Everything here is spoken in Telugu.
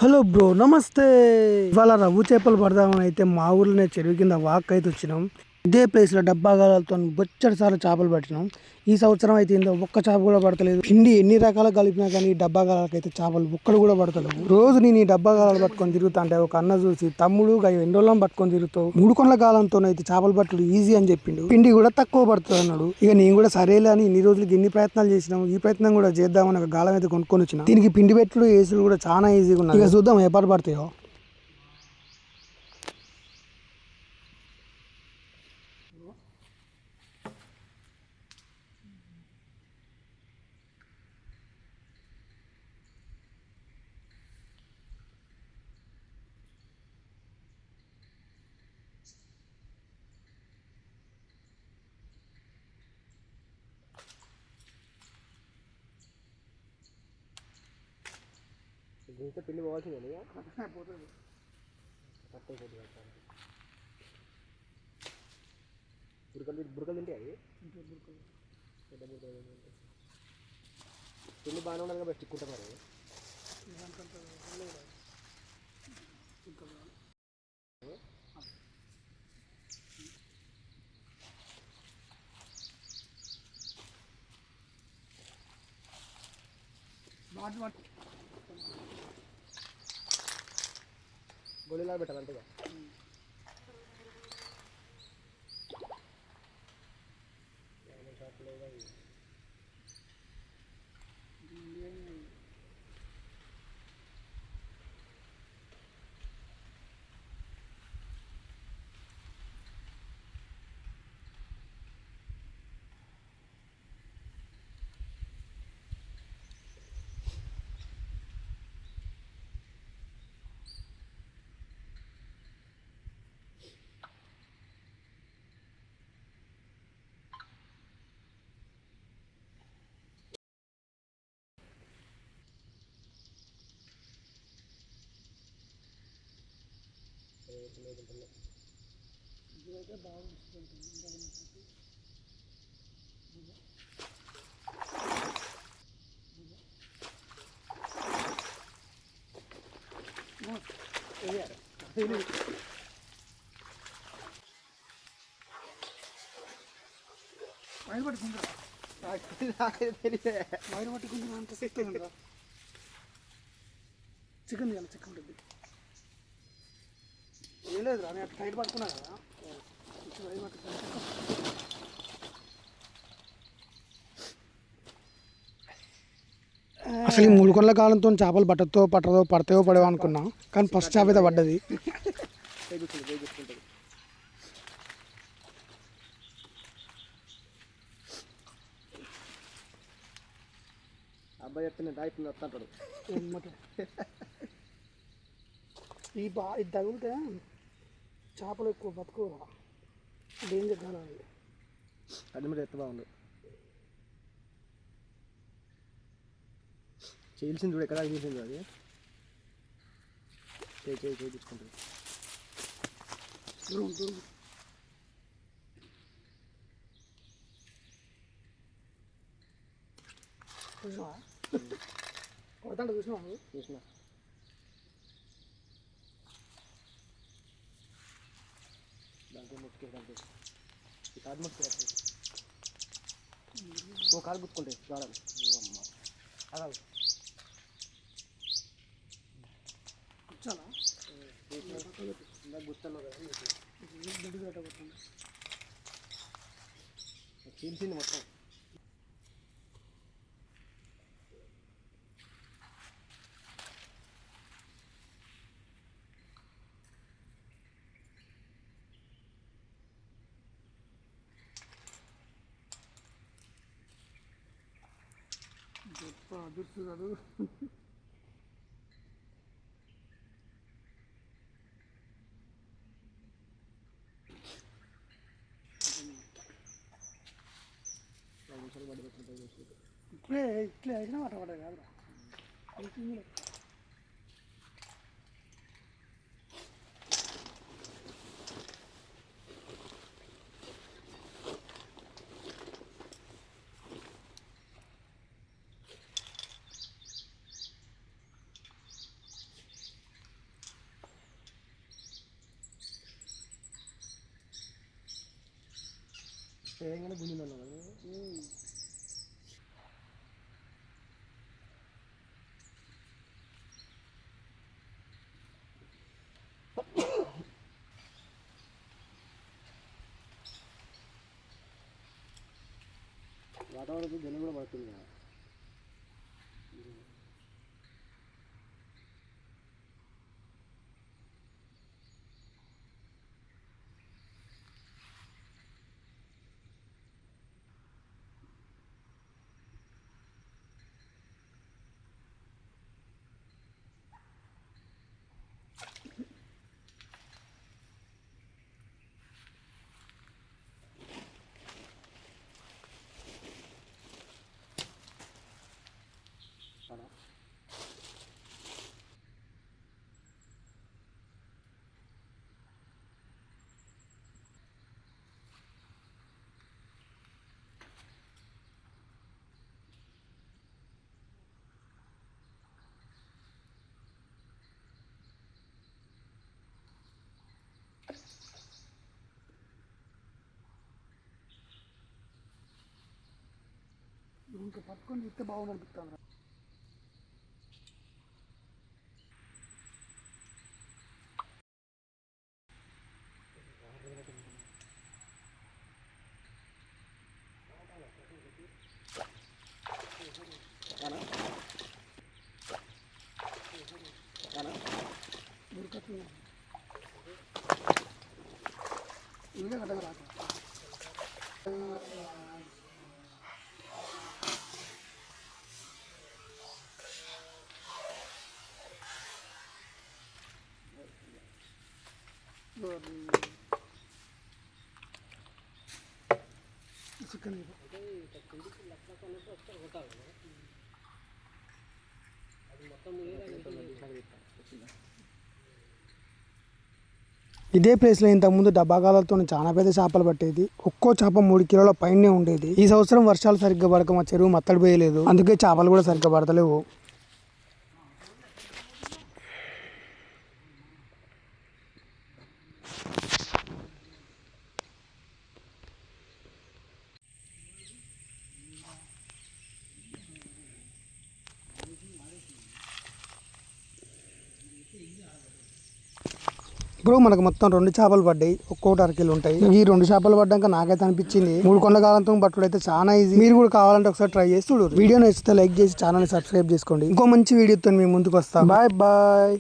హలో బ్రో, నమస్తే. ఇవాళ రవ్వు చేపలు పడదామని అయితే మా ఊర్లోనే చెరువు కింద వాక్ అయితే వచ్చినాం. ఇదే ప్లేస్లో డబ్బా గాలాలతో బొచ్చడి సార్లు చేపలు పట్టినాం. ఈ సంవత్సరం అయితే ఇందులో ఒక్క చేప కూడా పడతలేదు. పిండి ఎన్ని రకాలు కలిపినా కానీ ఈ డబ్బా గాలాలకైతే చేపలు ఒక్కడు కూడా పడతలేవు. రోజు నేను ఈ డబ్బా గాలాలు పట్టుకొని తిరుగుతా అంటే ఒక అన్న చూసి, తమ్ముడు ఎన్ని రోజులను పట్టుకొని తిరుగుతావు, 3 కొండల గాలంతో అయితే చేపలు పట్టుడు ఈజీ అని చెప్పిండు. పిండి కూడా తక్కువ పడుతుంది అన్నాడు. ఇక నేను కూడా సరేలే అని ఇన్ని రోజులకి ఎన్ని ప్రయత్నాలు చేసినాం, ఈ ప్రయత్నం కూడా చేద్దామని ఒక గాలం అయితే కొనుక్కొని వచ్చిన. దీనికి పిండి పెట్టుడు వేసుడు కూడా చాలా ఈజీగా ఉన్నది. ఇక చూద్దాం ఏ పాట పడతాయో. దీంతో పిండి పోవాల్సిందే పోతుంది. బురకలు తింటే అవి పెద్ద బురకలు పిండి బాగానే ఉండాలి కాబట్టి స్టిక్ ఉంటుంది మరి. గోళీలాగా పెట్టాలి అంతేగా. వైర్ పట్టుకుంటా వైర్ పట్టుకుంటున్నా అంత సిక్తుందా. చికెన్ చేయాలి, చికెన్ ఉంటుంది. ఏం లేదు రా, నేను టైట్ పట్టుకున్నా కదా, వైర్ పట్టుకుంటా. అసలు ఈ 3 కొండల కాలంతో చేపలు పడతాయో పడవో అనుకున్నా, కానీ ఫస్ట్ చేప అయితే పడ్డది. అబ్బాయి చెప్తే నేను తాగుతుంది వస్తాడు. ఇది తగిలితే చేపలు ఎక్కువ బతుకోరా, డేంజర్ కాదు. అది మీద ఎత్త బాగుండు. చేయాల్సింది చూడు, ఎక్కడ చేసింది అది చేయి తీసుకుంటుంది. చూసినావా కొడతాంట, చూసినావా? చూసినా దాంట్లో ముట్టుకే ఈ కాదు ముట్టుకే ఓ కాలు గుర్తుకుంటే చూడాలి. అమ్మ అలా కూర్చోాలా గుర్తున్నావు కదా దొడ్డు పెట్టబోతుంది. చీల్చింది మొత్తం. గొప్ప అదుర్సు కాదు. ఇట్లే అయినా మాట పడదు కాదురా. చేయగానే గుంజిందన్న వాతావరణం జనం కూడా పడుతుంది కదా. ఇంకా పట్టుకొని ఇస్తే బాగుంటుంది. ఇదే ప్లేస్లో ఇంతకుముందు డబ్బాగాలతో చాలా పెద్ద చేపలు పట్టేది. ఒక్కో చేప 3 కిలోల పైనే ఉండేది. ఈ సంవత్సరం వర్షాలు సరిగ్గా పడక మా చెరువు మత్తడి పోయలేదు, అందుకే చేపలు కూడా సరిగ్గా పడతలేవు. ఇప్పుడు మనకు మొత్తం 2 చేపలు పడ్డాయి, ఒక్కొక్కటి అరకిలు ఉంటాయి. ఈ 2 చేపలు పడ్డాక నాకైతే అనిపించింది 3 కొండల కాలంతో పట్టుడు అయితే చాలా ఈజీ. మీరు కూడా కావాలంటే ఒకసారి ట్రై చేసి చూడు. వీడియో నచ్చితే లైక్ చేసి ఛానల్ సబ్స్క్రైబ్ చేసుకోండి. ఇంకో మంచి వీడియోతో మేము ముందుకు వస్తాం. Bye bye.